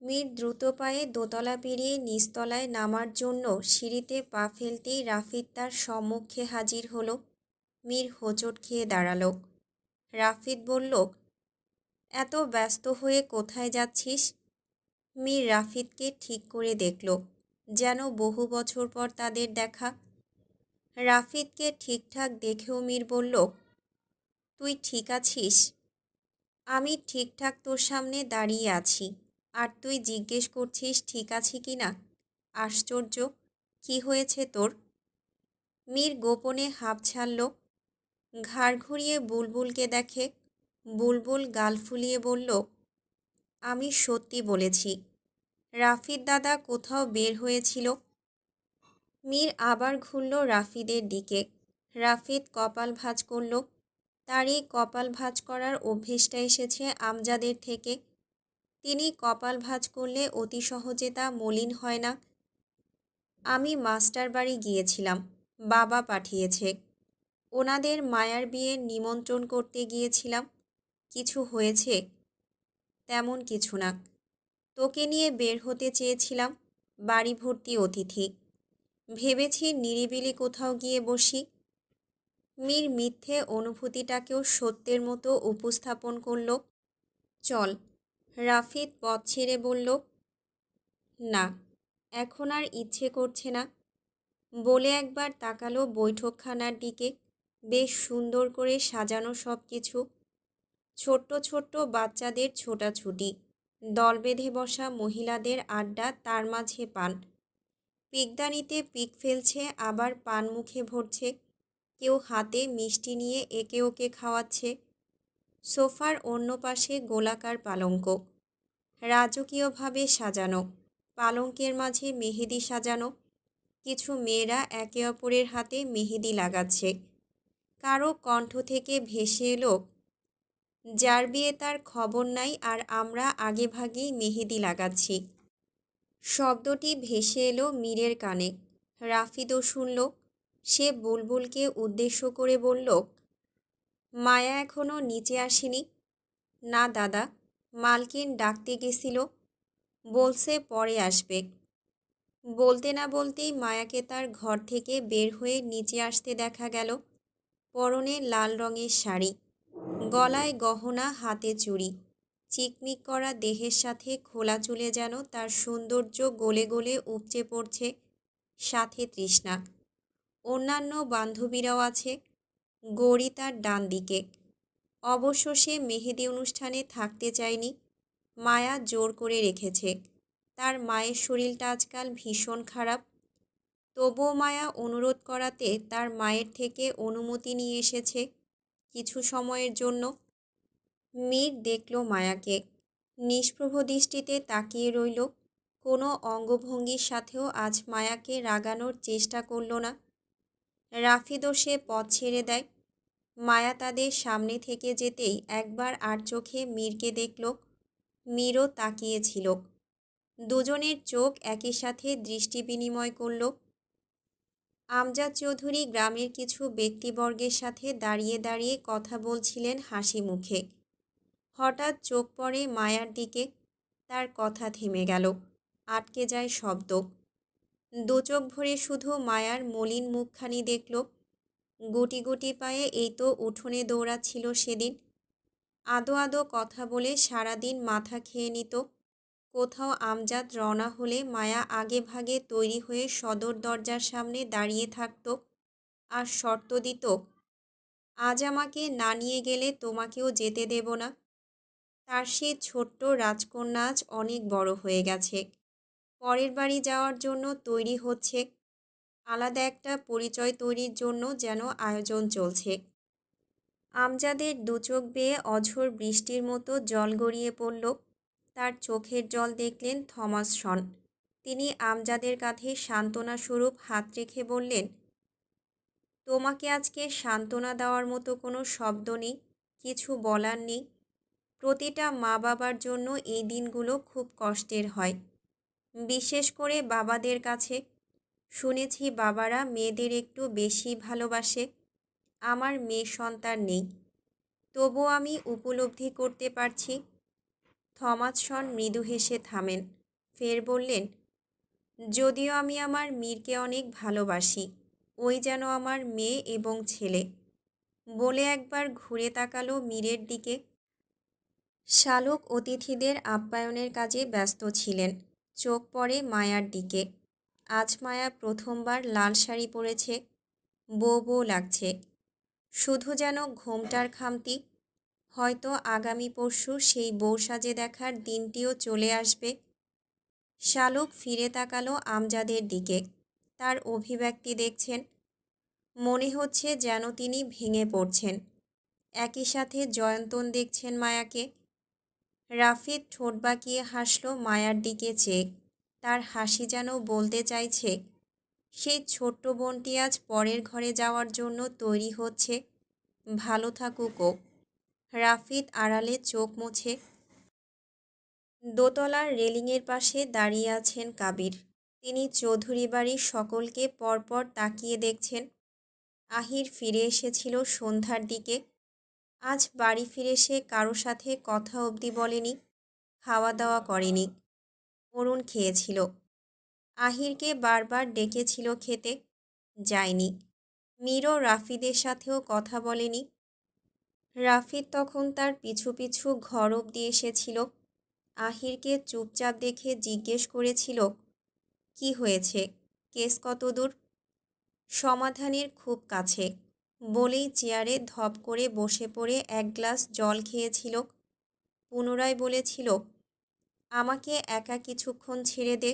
মীর দ্রুত পায়ে দোতলা পেরিয়ে নিচতলায় নামার জন্য সিঁড়িতে পা ফেলতেই রাফিদ তার সম্মুখে হাজির হলো। মীর হোঁচট খেয়ে দাঁড়ালো। রাফিদ বলল, এত ব্যস্ত হয়ে কোথায় যাচ্ছিস? মীর রাফিদকে ঠিক করে দেখল, যেন বহু বছর পর তাদের দেখা। রাফিদকে ঠিকঠাক দেখেও মীর বলল, তুই ঠিক আছিস? আমি ঠিকঠাক তোর সামনে দাঁড়িয়ে আছি, আর তুই জিজ্ঞেস করছিস ঠিক আছি কি না? আশ্চর্য, কি হয়েছে তোর? মীর গোপনে হাঁপ ছাড়ল। ঘাড় ঘুরিয়ে বুলবুলকে দেখে। বুলবুল গাল ফুলিয়ে বলল, আমি সত্যি বলেছি, রাফিদ দাদা কোথাও বের হয়েছিল। মীর আবার ঘুরল রাফিদের দিকে। রাফিদ কপাল ভাঁজ করল। তার এই কপাল ভাঁজ করার অভ্যেসটা এসেছে আমজাদের থেকে। তিনি কপাল ভাঁজ করলে অতি সহজে তা মলিন হয় না। আমি মাস্টার বাড়ি গিয়েছিলাম, বাবা পাঠিয়েছে। ওনাদের মায়ার বিয়ের নিমন্ত্রণ করতে গিয়েছিলাম। কিছু হয়েছে? তেমন কিছু না। তোকে নিয়ে বের হতে চেয়েছিলাম, বাড়ি ভর্তি অতিথি। ভেবেছি নিরিবিলি কোথাও গিয়ে বসি। মীর মিথ্যে অনুভূতিটাকেও সত্যের মতো উপস্থাপন করল। চল। রাফিদ পথ ছেড়ে বলল, না, এখন আর ইচ্ছে করছে না। বলে একবার তাকালো বৈঠকখানার দিকে। বেশ সুন্দর করে সাজানো সব কিছু। ছোট্ট ছোট্ট বাচ্চাদের ছোটাছুটি, দল বেঁধে বসা মহিলাদের আড্ডা, তার মাঝে পান। পিকদানিতে পিক ফেলছে, আবার পান মুখে ভরছে। কেউ হাতে মিষ্টি নিয়ে একে ওকে খাওয়াচ্ছে। সোফার অন্য পাশে গোলাকার পালঙ্ক, রাজকীয়ভাবে সাজানো। পালঙ্কের মাঝে মেহেদি সাজানো। কিছু মেয়েরা একে অপরের হাতে মেহেদি লাগাচ্ছে। কারো কণ্ঠ থেকে ভেসে এলো, যার বিয়ে তার খবর নাই, আর আমরা আগেভাগেই মেহেদি লাগাচ্ছি। শব্দটি ভেসে এলো মীরের কানে। রাফিদও শুনল। সে বুলবুলকে উদ্দেশ্য করে বলল, মায়া এখনও নিচে আসেনি? না দাদা, মালকিন ডাকতে গেছিল, বলছে পরে আসবে। বলতে না বলতেই মায়াকে তার ঘর থেকে বের হয়ে নিচে আসতে দেখা গেল। পরনে লাল রঙের শাড়ি, গলায় গহনা, হাতে চুড়ি। চিকমিক করা দেহের সাথে খোলা চুলে যেন তার সৌন্দর্য গলে গলে উপচে পড়ছে। সাথে তৃষ্ণা। অন্যান্য বান্ধবীরাও আছে। গৌরী তার ডান দিকে। অবশ্য সে মেহেদি অনুষ্ঠানে থাকতে চায়নি, মায়া জোর করে রেখেছে। তার মায়ের শরীরটা আজকাল ভীষণ খারাপ। তবুও মায়া অনুরোধ করাতে তার মায়ের থেকে অনুমতি নিয়ে এসেছে কিছু সময়ের জন্য। মীর দেখল মায়াকে, নিষ্প্রভ দৃষ্টিতে তাকিয়ে রইল। কোনো অঙ্গভঙ্গির সাথেও আজ মায়াকে রাগানোর চেষ্টা করল না। রাফিদও সে পথ ছেড়ে দেয়। মায়া তাদের সামনে থেকে যেতেই একবার আর চোখে মীরকে দেখল। মীরও তাকিয়েছিল। দুজনের চোখ একই সাথে দৃষ্টি বিনিময় করল। আমজাদ চৌধুরী গ্রামের কিছু ব্যক্তিবর্গের সাথে দাঁড়িয়ে দাঁড়িয়ে কথা বলছিলেন হাসি মুখে। হঠাৎ চোখ পড়ে মায়ার দিকে। তার কথা থেমে গেল। আটকে যায় শব্দ। দু চোখ ভরে শুধু মায়ার মলিন মুখখানি দেখল। গুটি গুটি পায়ে এই তো উঠোনে দৌড়াচ্ছিল সেদিন। আদো আদো কথা বলে সারাদিন মাথা খেয়ে নিত। কোথাও আমজাদ রওনা হলে মায়া আগে ভাগে তৈরি হয়ে সদর দরজার সামনে দাঁড়িয়ে থাকত, আর শর্ত দিত, আজ আমাকে না নিয়ে গেলে তোমাকেও যেতে দেব না। তার সে ছোট্ট রাজকন্যা আজ অনেক বড় হয়ে গেছে। পরের বাড়ি যাওয়ার জন্য তৈরি হচ্ছে। আলাদা একটা পরিচয় তৈরির জন্য যেন আয়োজন চলছে। আমজাদের দু চোখ বেয়ে অঝোর বৃষ্টির মতো জল গড়িয়ে পড়ল। তার চোখের জল দেখলেন থমাসন। তিনি আমজাদের কাঁধে সান্ত্বনাস্বরূপ হাত রেখে বললেন, তোমাকে আজকে সান্ত্বনা দেওয়ার মতো কোনো শব্দ নেই, কিছু বলার নেই। প্রতিটা মা বাবার জন্য এই দিনগুলো খুব কষ্টের হয়, বিশেষ করে বাবাদের কাছে। শুনেছি বাবারা মেয়েদের একটু বেশি ভালোবাসে। আমার মেয়ে সন্তান নেই, তবু আমি উপলব্ধি করতে পারছি। থমাসন মৃদু হেসে থামেন। ফের বললেন, যদিও আমি আমার মীরকে অনেক ভালোবাসি, ওই যেন আমার মেয়ে এবং ছেলে। বলে একবার ঘুরে তাকালো মীরের দিকে। শালক অতিথিদের আপ্যায়নের কাজে ব্যস্ত ছিলেন। চোখ পড়ে মায়ার দিকে। আজ মায়া প্রথমবার লাল শাড়ি পরেছে। বউ বউ লাগছে। শুধু যেন ঘোমটার খামতি। হয়তো আগামী পরশু সেই বউ সাজে দেখার দিনটিও চলে আসবে। শালক ফিরে তাকালো আমজাদের দিকে। তার অভিব্যক্তি দেখছেন। মনে হচ্ছে যেন তিনি ভেঙে পড়ছেন। একই সাথে জয়ন্তন দেখছেন মায়াকে। রাফিদ ঠোঁট বাঁকিয়ে হাসল মায়ার দিকে চেয়ে। তার হাসি যেন বলতে চাইছে, সেই ছোট্ট বোনটি আজ পরের ঘরে যাওয়ার জন্য তৈরি হচ্ছে। ভালো থাকুক ও। রাফিদ আড়ালে চোখ মুছে। দোতলার রেলিংয়ের পাশে দাঁড়িয়ে আছেন কাবির। তিনি চৌধুরী বাড়ির সকলকে পরপর তাকিয়ে দেখছেন। আহির ফিরে এসেছিল সন্ধ্যার দিকে। আজ বাড়ি ফিরে সে কারো সাথে কথা অবধি বলেনি, খাওয়া দাওয়া করেনি। অরুণ খেয়েছিল। আহিরকে বারবার ডেকেছিল খেতে, যায়নি। মীরও রাফিদের সাথেও কথা বলেনি। রাফিদ তখন তার পিছু পিছু ঘর অবধি এসেছিল। আহিরকে চুপচাপ দেখে জিজ্ঞেস করেছিল, কি হয়েছে, কেস কত দূর? সমাধানের খুব কাছে বলেই চেয়ারে ধপ করে বসে পড়ে এক গ্লাস জল খেয়েছিল। পুনরায় বলেছিল, আমাকে একা কিছুক্ষণ ছেড়ে দে।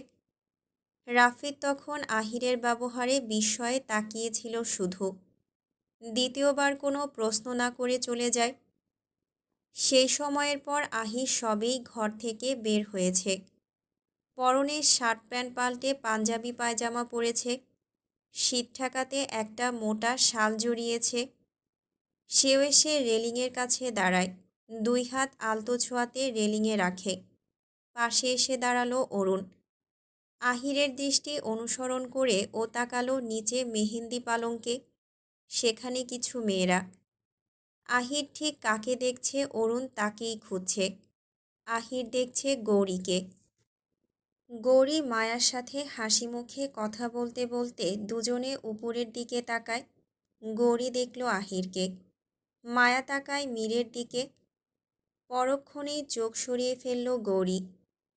রাফিদ তখন আহিরের ব্যবহারে বিস্ময়ে তাকিয়েছিল শুধু। দ্বিতীয়বার কোনো প্রশ্ন না করে চলে যায়। সেই সময়ের পর আহির সবেই ঘর থেকে বের হয়েছে। পরনে শার্ট প্যান্ট পাল্টে পাঞ্জাবি পায়জামা পরেছে। শীত ঠেকাতে একটা মোটা শাল জড়িয়েছে। সেও এসে রেলিংয়ের কাছে দাঁড়ায়। দুই হাত আলতো ছোঁয়াতে রেলিংয়ে রাখে। পাশে এসে দাঁড়ালো অরুণ। আহিরের দৃষ্টি অনুসরণ করে ও তাকালো নিচে মেহেন্দি পালঙ্কে। সেখানে কিছু মেয়েরা। আহির ঠিক কাকে দেখছে অরুণ তাকেই খুঁজছে। আহির দেখছে গৌরীকে। গৌরী মায়ার সাথে হাসি মুখে কথা বলতে বলতে দুজনে উপরের দিকে তাকায়। গৌরী দেখল আহিরকে। মায়া তাকায় মীরের দিকে। পরক্ষণেই চোখ সরিয়ে ফেলল গৌরী।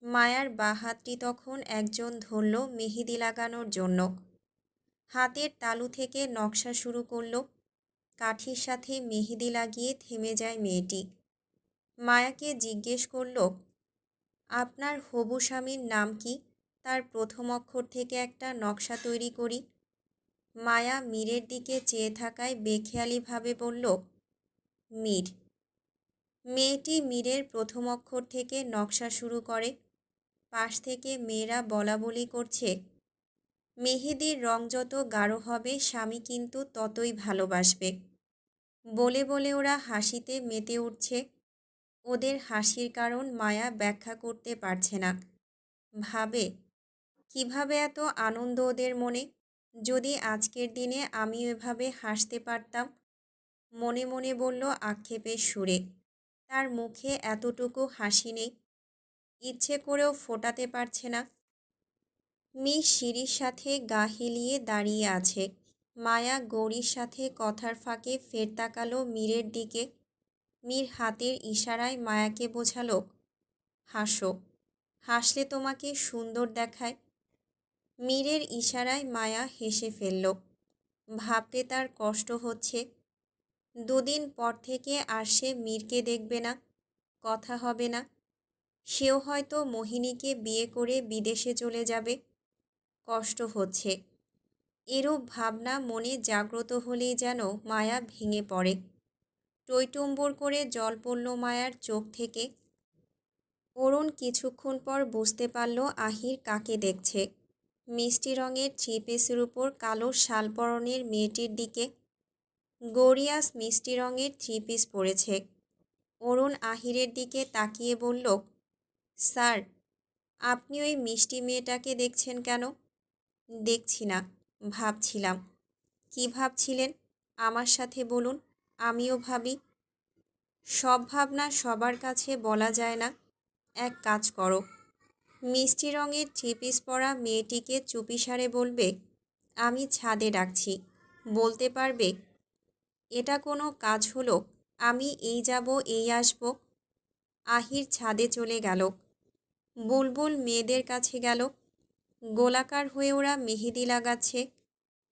মায়ার বাঁ হাতটি তখন একজন ধরল মেহেদি লাগানোর জন্য। হাতের তালু থেকে নকশা শুরু করল। কাঠির সাথে মেহেদি লাগিয়ে থেমে যায় মেয়েটি। মায়াকে জিজ্ঞেস করল, আপনার হবু স্বামীর নাম কি? তার প্রথম অক্ষর থেকে একটা নকশা তৈরি করি। মায়া মীরের দিকে চেয়ে থাকায় বেখেয়ালিভাবে বলল, মীর। মেয়েটি মীরের প্রথম অক্ষর থেকে নকশা শুরু করে। পাশ থেকে মেয়েরা বলাবলি করছে, মেহেদির রং যত গাঢ় হবে স্বামী কিন্তু ততই ভালোবাসবে। বলে বলে ওরা হাসিতে মেতে উঠছে। ওদের হাসির কারণ মায়া ব্যাখ্যা করতে পারছে না। ভাবে, কিভাবে এত আনন্দ ওদের মনে? যদি আজকের দিনে আমি এভাবে হাসতে পারতাম। মনে মনে বলল আক্ষেপের সুরে, তার মুখে এতটুকু হাসি নেই। ইচ্ছে করেও ফোটাতে পারছে না। মিস সিঁড়ির সাথে গা হেলিয়ে দাঁড়িয়ে আছে। মায়া গৌরীর সাথে কথার ফাঁকে ফের তাকালো মীরের দিকে। মীর হাতের ইশারায় মায়াকে বোঝালো, হাসো, হাসলে তোমাকে সুন্দর দেখায়। মীরের ইশারায় মায়া হেসে ফেলল। ভাবতে তার কষ্ট হচ্ছে। দুদিন পর থেকে আর সে মীরকে দেখবে না, কথা হবে না। সেও হয়তো মোহিনীকে বিয়ে করে বিদেশে চলে যাবে। কষ্ট হচ্ছে। এরূপ ভাবনা মনে জাগ্রত হলেই যেন মায়া ভেঙে পড়ে। টইটুম্বুর করে জল পড়ল মায়ার চোখ থেকে। অরুণ কিছুক্ষণ পর বুঝতে পারল আহির কাকে দেখছে। মিষ্টি রঙের থ্রি পিসের উপর কালো শাল পরনের মেয়েটির দিকে। গৌরিয়াস মিষ্টি রঙের থ্রি পিস পরেছে। অরুণ আহিরের দিকে তাকিয়ে বলল, স্যার, আপনি ওই মিষ্টি মেয়েটাকে দেখছেন কেন? দেখছি না, ভাবছিলাম। কি ভাবছিলেন? আমার সাথে বলুন, আমিও ভাবি। সব ভাবনা সবার কাছে বলা যায় না। এক কাজ করো, মিষ্টি রঙের থ্রি-পিস পরা মেয়েটিকে চুপিসারে বলবে আমি ছাদে ডাকছি। বলতে পারবে এটা কোনো কাজ হলো? আমি এই যাব এই আসব। আহির ছাদে চলে গেল। বুলবুল মেয়েদের কাছে গেল। গোলাকার হয়ে ওরা মেহেদি লাগাচ্ছে।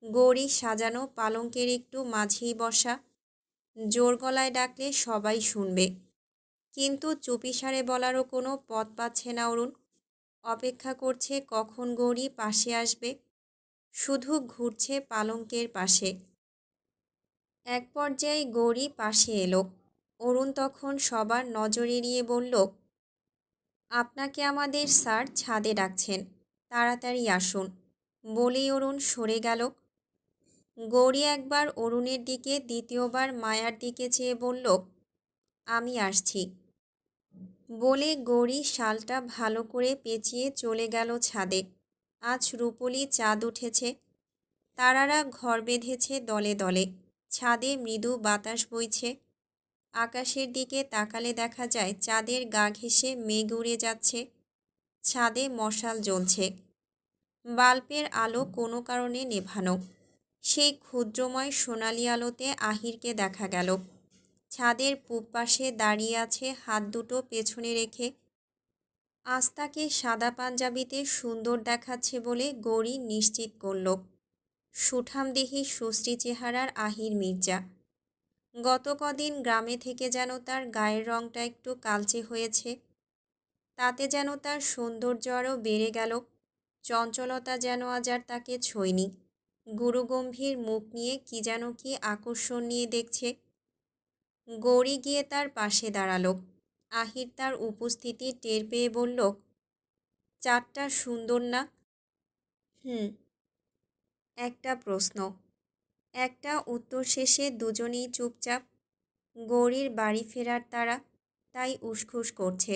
গৌরী সাজানো পালঙ্কের একটু মাঝেই বসা। জোর গলায় ডাকলে সবাই শুনবে, কিন্তু চুপিসারে বলারও কোনো পথ পাচ্ছে না অরুণ। অপেক্ষা করছে কখন গৌরী পাশে আসবে। শুধু ঘুরছে পালঙ্কের পাশে। এক পর্যায়ে গৌরী পাশে এলো। অরুণ তখন সবার নজর এড়িয়ে বলল, আপনাকে আমাদের স্যার ছাদে ডাকছেন, তাড়াতাড়ি আসুন। বলেই অরুণ সরে গেল। গৌরী একবার অরুণের দিকে, দ্বিতীয়বার মায়ার দিকে চেয়ে বলল, আমি আসছি। বলে গৌরী শালটা ভালো করে পেঁচিয়ে চলে গেল ছাদে। আজ রূপলি চাঁদ উঠেছে। তারারা ঘর বেঁধেছে দলে দলে। ছাদে মৃদু বাতাস বইছে। আকাশের দিকে তাকালে দেখা যায় চাঁদের গা ঘেঁষে মেঘ উড়ে যাচ্ছে। ছাদে মশাল জ্বলছে। বাল্বের আলো কোনো কারণে নেভানো। সেই ক্ষুদ্রময় সোনালি আলোতে আহিরকে দেখা গেল। ছাদের পূব পাশে দাঁড়িয়ে আছে হাত দুটো পেছনে রেখে। আজ তাকে সাদা পাঞ্জাবিতে সুন্দর দেখাচ্ছে বলে গৌরী নিশ্চিত করল। সুঠামদেহী সুশ্রী চেহারার আহির মির্জা। গত কদিন গ্রামে থেকে যেন তার গায়ের রংটা একটু কালচে হয়েছে। তাতে যেন তার সৌন্দর্য আরও বেড়ে গেল। চঞ্চলতা যেন আজ আর তাকে ছোঁয়নি। গুরুগম্ভীর মুখ নিয়ে কি যেন কি আকর্ষণ নিয়ে দেখছে। গৌরী গিয়ে তার পাশে দাঁড়ালো। আহির তার উপস্থিতি টের পেয়ে বলল, চাঁদটা সুন্দর না? হুম। একটা প্রশ্ন। একটা উত্তর শেষে দুজনেই চুপচাপ। গৌরীর বাড়ি ফেরার তাড়া, তাই উসখুস করছে।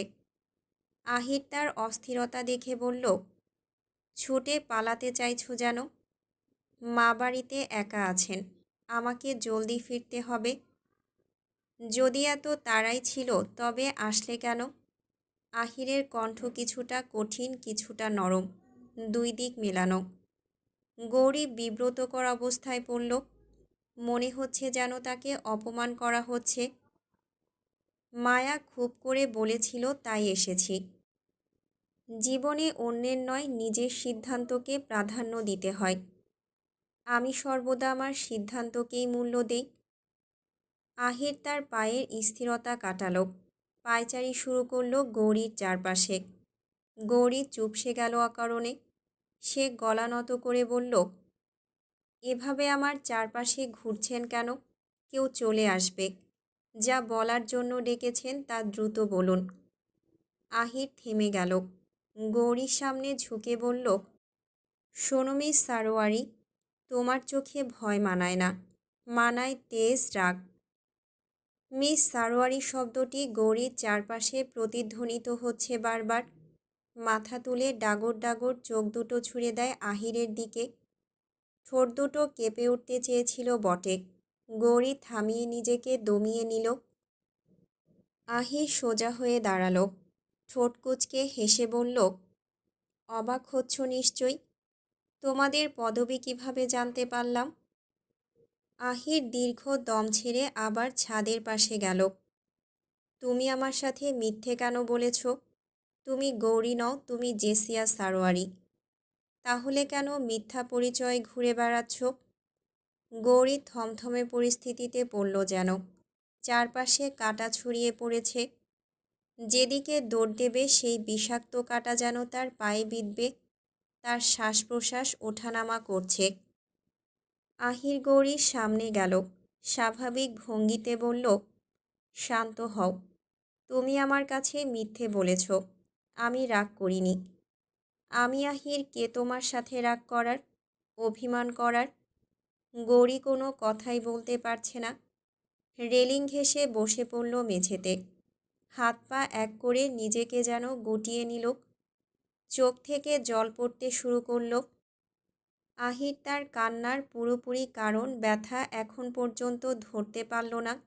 আহির তার অস্থিরতা দেখে বলল, ছুটে পালাতে চাইছো যেন? মা বাড়িতে একা আছেন, আমাকে জলদি ফিরতে হবে। যদি এত তাড়াই ছিল তবে আসলে কেন? আহিরের কণ্ঠ কিছুটা কঠিন কিছুটা নরম, দুই দিক মেলানো। গৌরী বিব্রতকর অবস্থায় পড়ল। মনে হচ্ছে যেন তাকে অপমান করা হচ্ছে। মায়া খুব করে বলেছিল তাই এসেছি। জীবনে অন্যের নয় নিজের সিদ্ধান্তকে প্রাধান্য দিতে হয়। আমি সর্বদা আমার সিদ্ধান্তকেই মূল্য দেই। আহির তার পায়ের স্থিরতা কাটালো। পায়চারি শুরু করলো গৌরীর চারপাশে। গৌরী চুপসে গেল অকারণে। সে গলা নত করে বলল, এভাবে আমার চারপাশে ঘুরছেন কেন? কেউ চলে আসবে। যা বলার জন্য ডেকেছেন তা দ্রুত বলুন। আহির থেমে গেল। গৌরীর সামনে ঝুঁকে বলল, শোনো মিস সারোয়ারি, তোমার চোখে ভয় মানায় না, মানায় তেজ রাগ। মিস সারোয়ারি শব্দটি গৌরীর চারপাশে প্রতিধ্বনিত হচ্ছে বারবার। মাথা তুলে ডাগর ডাগর চোখ দুটো ছুঁড়ে দেয় আহিরের দিকে। ঠোঁট দুটো কেঁপে উঠতে চেয়েছিল বটে। গৌরী থামিয়ে নিজেকে দমিয়ে নিল। আহির সোজা হয়ে দাঁড়ালো। ঠোঁট কুঁচকে হেসে বলল, অবাক হচ্ছ নিশ্চয়ই। তোমাদের পদবি কিভাবে জানতে পারলাম? আহির দীর্ঘ দম ছেড়ে আবার ছাদের পাশে গেল। তুমি আমার সাথে মিথ্যে কেন বলেছ? তুমি গৌরী নও, তুমি জেসিয়া সারোয়ারি। তাহলে কেন মিথ্যা পরিচয় ঘুরে বেড়াচ্ছ? গৌরী থমথমে পরিস্থিতিতে পড়ল যেন। চারপাশে কাঁটা ছড়িয়ে পড়েছে। যেদিকে দৌড় দেবে সেই বিষাক্ত কাঁটা যেন তার পায়ে বিঁধবে। তার শ্বাস প্রশ্বাস ওঠানামা করছে। আহির গৌরীর সামনে গেল। স্বাভাবিক ভঙ্গিতে বলল, শান্ত হও। তুমি আমার কাছে মিথ্যে বলেছ। আমি রাগ করিনি। আমি আহির কে তোমার সাথে রাগ করার, অভিমান করার? গৌরী কোনো কথাই বলতে পারছে না। রেলিং ঘেঁষে বসে পড়ল মেঝেতে। হাত পা এক করে নিজেকে যেন গুটিয়ে নিল। চোখ থেকে জল পড়তে শুরু করল। আহির তার কান্নার পুরোপুরি কারণ ব্যথা এখন পর্যন্ত ধরতে পারল না।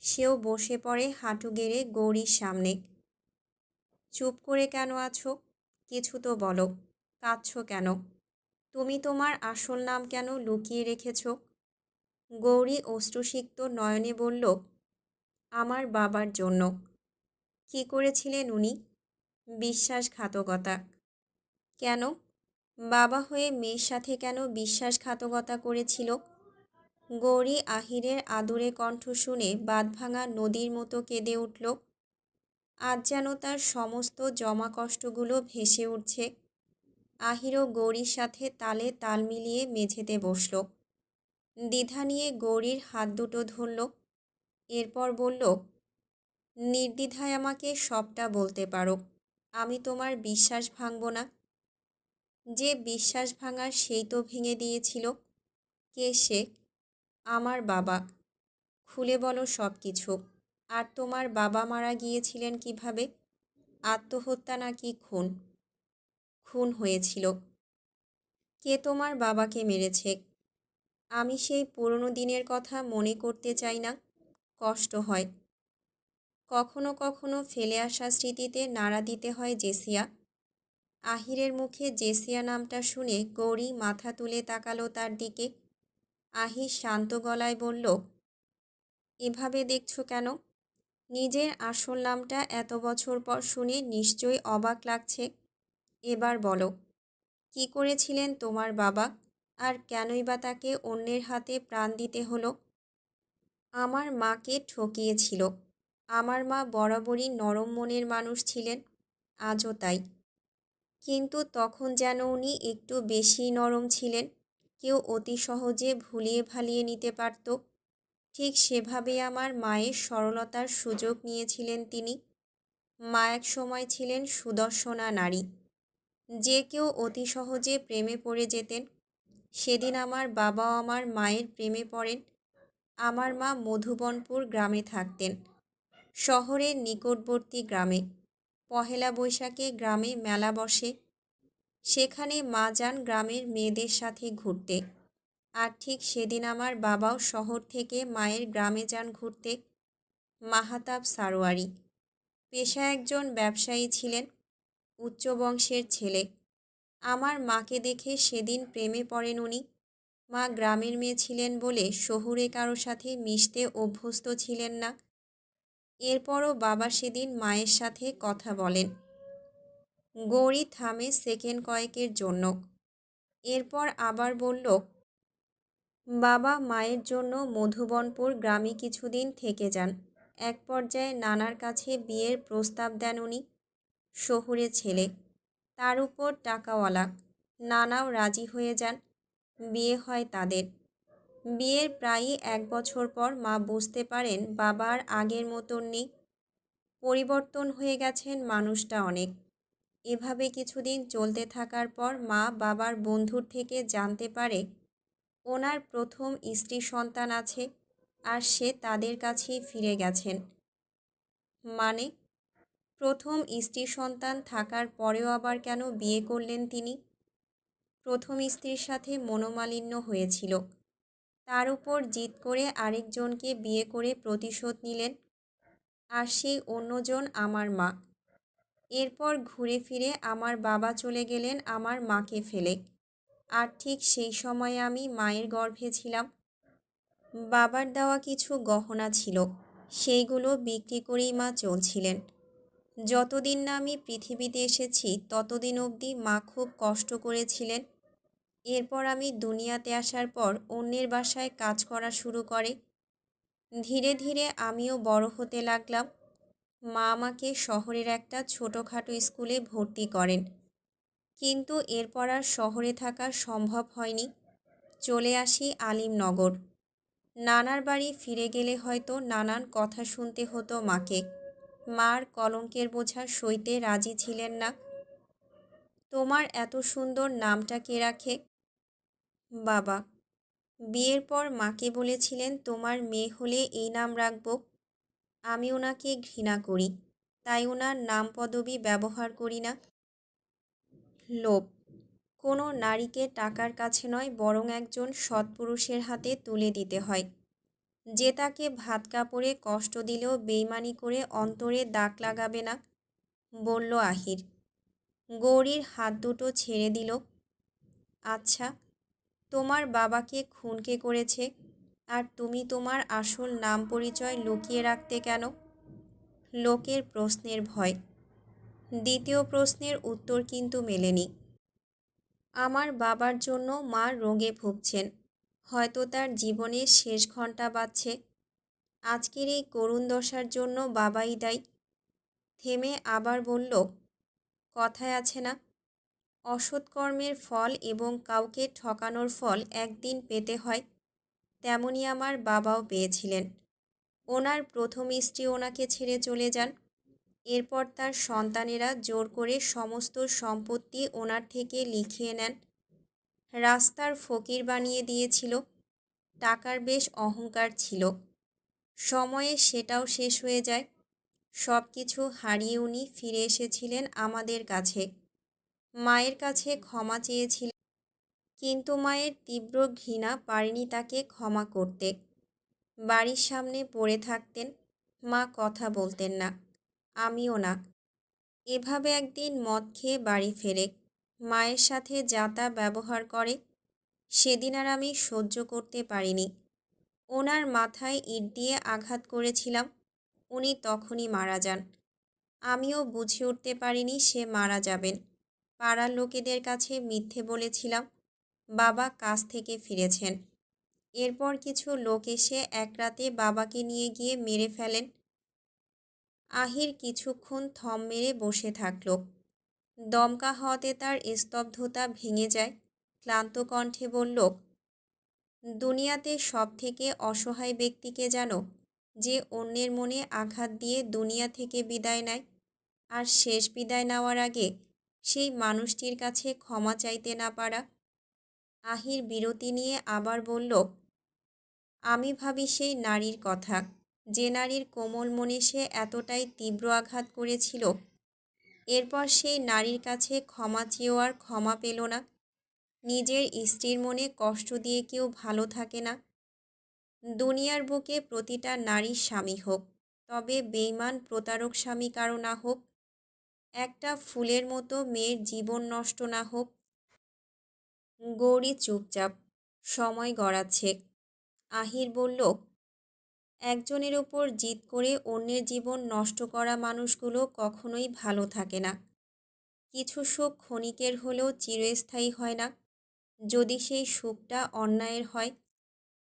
সেও বসে পড়ে হাঁটু গেড়ে গৌরীর সামনে। চুপ করে কেন আছো? কিছু তো বলো। কাঁদছো কেন? তুমি তোমার আসল নাম কেন লুকিয়ে রেখেছ? গৌরী অশ্রুসিক্ত নয়নে বলল, আমার বাবার জন্য। কি করেছিলেন উনি? বিশ্বাসঘাতকতা। কেন? বাবা হয়ে মেয়ের সাথে কেন বিশ্বাসঘাতকতা করেছিল? গৌরী আহিরের আদুরে কণ্ঠ শুনে বাঁধভাঙা নদীর মতো কেঁদে উঠল। আজ যেন তার সমস্ত জমা কষ্টগুলো ভেসে উঠছে। আহিরও গৌরীর সাথে তালে তাল মিলিয়ে মেঝেতে বসল। দ্বিধা নিয়ে গৌরীর হাত দুটো ধরল। এরপর বলল, নির্দ্বিধায় আমাকে সবটা বলতে পারো। আমি তোমার বিশ্বাস ভাঙব না। যে বিশ্বাস ভাঙার সেই তো ভেঙে দিয়েছিল। কে সে? আমার বাবা। খুলে বলো সব কিছু। আর তোমার বাবা মারা গিয়েছিলেন কিভাবে? আত্মহত্যা নাকি খুন? খুন হয়েছিল। কে তোমার বাবাকে মেরেছে? আমি সেই পুরনো দিনের কথা মনে করতে চাই না। কষ্ট হয়। কখনো কখনো ফেলে আসা স্মৃতিতে নাড়া দিতে হয় জেসিয়া। আহিরের মুখে জেসিয়া নামটা শুনে গৌরী মাথা তুলে তাকালো তার দিকে। আহির শান্ত গলায় বলল, এভাবে দেখছো কেন? নিজের আসল নামটা এত বছর পর শুনে নিশ্চয়ই অবাক লাগছে। এবার বলো, কি করেছিলেন তোমার বাবা? আর কেনই বা তাকে অন্যের হাতে প্রাণ দিতে হলো? আমার মাকে ঠকিয়েছিল। আমার মা বরাবরই নরম মনের মানুষ ছিলেন, আজও তাই। কিন্তু তখন যেন উনি একটু বেশি নরম ছিলেন। কেউ অতি সহজে ভুলিয়ে ভালিয়ে নিতে পারত। ঠিক সেভাবেই আমার মায়ের সরলতার সুযোগ নিয়েছিলেন তিনি। মা এক সময় ছিলেন সুদর্শনা নারী, যে কেউ অতি সহজে প্রেমে পড়ে যেতেন। সেদিন আমার বাবাও আমার মায়ের প্রেমে পড়েন। আমার মা মধুবনপুর গ্রামে থাকতেন, শহরের নিকটবর্তী গ্রামে। পহেলা বৈশাখে গ্রামে মেলা বসে। সেখানে মা যান গ্রামের মেয়েদের সাথে ঘুরতে। আর ঠিক সেদিন আমার বাবাও শহর থেকে মায়ের গ্রামে যান ঘুরতে। মাহাতাব সারোয়ারি পেশায় একজন ব্যবসায়ী ছিলেন, উচ্চ বংশের ছেলে। আমার মাকে দেখে সেদিন প্রেমে পড়েন উনি। মা গ্রামের মেয়ে ছিলেন বলে শহুরে কারো সাথে মিশতে অভ্যস্ত ছিলেন না। এরপরও বাবা সেদিন মায়ের সাথে কথা বলেন। গৌরী থামে সেকেন্ড কয়েকের জন্য। এরপর আবার বলল, বাবা মায়ের জন্য মধুবনপুর গ্রামে কিছুদিন থেকে যান। এক পর্যায়ে নানার কাছে বিয়ের প্রস্তাব দেন উনি। শহুরে ছেলে, তার উপর টাকাওয়ালা। নানাও রাজি হয়ে যান। বিয়ে হয় তাদের। বিয়ের প্রায়ই 1 বছর পর মা বুঝতে পারেন বাবা আর আগের মতন নেই। পরিবর্তন হয়ে গেছেন মানুষটা অনেক। এভাবে কিছুদিন চলতে থাকার পর মা বাবার বন্ধুর থেকে জানতে পারে ওনার প্রথম স্ত্রী সন্তান আছে, আর সে তাদের কাছেই ফিরে গেছেন। মানে, প্রথম স্ত্রী সন্তান থাকার পরেও আবার কেন বিয়ে করলেন তিনি? প্রথম স্ত্রীর সাথে মনোমালিন্য হয়েছিল, তার উপর জিদ করে আরেকজনকে বিয়ে করে প্রতিশোধ নিলেন। আর সেই অন্যজন আমার মা। এরপর ঘুরে ফিরে আমার বাবা চলে গেলেন আমার মাকে ফেলে। আর ঠিক সেই সময়ে আমি মায়ের গর্ভে ছিলাম। বাবার দেওয়া কিছু গহনা ছিল, সেইগুলো বিক্রি করেই মা চলছিলেন। যতদিন না আমি পৃথিবীতে এসেছি ততদিন অবধি মা খুব কষ্ট করেছিলেন। এরপর আমি দুনিয়াতে আসার পর অন্যের বাসায় কাজ করা শুরু করে। ধীরে ধীরে আমিও বড় হতে লাগলাম। মা আমাকে শহরের একটা ছোটোখাটো স্কুলে ভর্তি করেন। কিন্তু এরপর আর শহরে থাকা সম্ভব হয়নি। চলে আসি আলিমনগর। নানার বাড়ি ফিরে গেলে হয়তো নানান কথা শুনতে হতো মাকে। মার কলঙ্কের বোঝা সইতে রাজি ছিলেন না। তোমার এত সুন্দর নামটা কে রাখে? বাবা। বিয়ের পর মাকে বলেছিলেন তোমার মেয়ে হলে এই নাম রাখব। আমি ওনাকে ঘৃণা করি, তাই ওনার নাম পদবি ব্যবহার করি না। লোভ। কোনো নারীকে টাকার কাছে নয়, বরং একজন সৎপুরুষের হাতে তুলে দিতে হয়, যে তাকে ভাত কাপড়ে কষ্ট দিলেও বেইমানি করে অন্তরে দাগ লাগাবে না। বলল আহির। গৌরীর হাত দুটো ছেড়ে দিল। আচ্ছা, তোমার বাবাকে খুন কে করেছে? আর তুমি তোমার আসল নাম পরিচয় লুকিয়ে রাখতে কেন? লোকের প্রশ্নের ভয়। দ্বিতীয় প্রশ্নের উত্তর কিন্তু মেলেনি। আমার বাবার জন্য মা রোগে ভুগছেন। হয়তো তার জীবনের শেষ ঘন্টা বাজছে। আজকের এই করুণ দশার জন্য বাবাই দায়ী। থেমে আবার বলল, কথায় আছে না, অসৎ কর্মের ফল এবং কাউকে ঠকানোর ফল একদিন পেতে হয়। তেমনি আমার বাবাও পেয়েছিলেন। ওনার প্রথম স্ত্রী ওনাকে ছেড়ে চলে যান। এরপর তার সন্তানেরা জোর করে সমস্ত সম্পত্তি ওনার থেকে লিখিয়ে নেন। রাস্তার ফকির বানিয়ে দিয়েছিল। টাকার বেশ অহংকার ছিল। সময়ে সেটাও শেষ হয়ে যায়। সব কিছু হারিয়ে উনি ফিরে এসেছিলেন আমাদের কাছে। মায়ের কাছে ক্ষমা চেয়েছিলেন, কিন্তু মায়ের তীব্র ঘৃণা পারেনি তাকে ক্ষমা করতে। বাড়ির সামনে পড়ে থাকতেন। মা কথা বলতেন না, আমিও না। এভাবে একদিন মদ খেয়ে বাড়ি ফেরে মায়ের সাথে যা তা ব্যবহার করে, সেদিন আর আমি সহ্য করতে পারিনি। ওনার মাথায় ইট দিয়ে আঘাত করেছিলাম। উনি তখনই মারা যান। আমিও বুঝে উঠতে পারিনি সে মারা যাবেন। পাড়ার লোকেদের কাছে মিথ্যে বলেছিলাম বাবা কাজ থেকে ফিরেছেন। এরপর কিছু লোক এসে এক রাতে বাবাকে নিয়ে গিয়ে মেরে ফেলেন। আহির কিছুক্ষণ থম মেরে বসে থাকল। দমকা হওয়াতে তার স্তব্ধতা ভেঙে যায়। ক্লান্ত কণ্ঠে বলল, দুনিয়াতে সব থেকে অসহায় ব্যক্তিকে জানো, যে অন্যের মনে আঘাত দিয়ে দুনিয়া থেকে বিদায় নেয়, আর শেষ বিদায় নেওয়ার আগে সেই মানুষটির কাছে ক্ষমা চাইতে না পারা। আহির বিরতি নিয়ে আবার বলল, আমি ভাবি সেই নারীর কথা, যে নারীর কোমল মনে সে এতটাই তীব্র আঘাত করেছিল। এরপর সেই নারীর কাছে ক্ষমা চেয়েও আর ক্ষমা পেল না। নিজের স্ত্রীর মনে কষ্ট দিয়ে কেউ ভালো থাকে না। দুনিয়ার বুকে প্রতিটা নারীর স্বামী হোক, তবে বেঈমান প্রতারক স্বামী কারো না হোক। একটা ফুলের মতো মেয়ের জীবন নষ্ট না হোক। গৌরী চুপচাপ। সময় গড়াচ্ছে। আহির বলল, একজনের ওপর জিদ করে অন্যের জীবন নষ্ট করা মানুষগুলো কখনোই ভালো থাকে না। কিছু সুখ ক্ষণিকের হলেও চিরস্থায়ী হয় না, যদি সেই সুখটা অন্যায়ের হয়।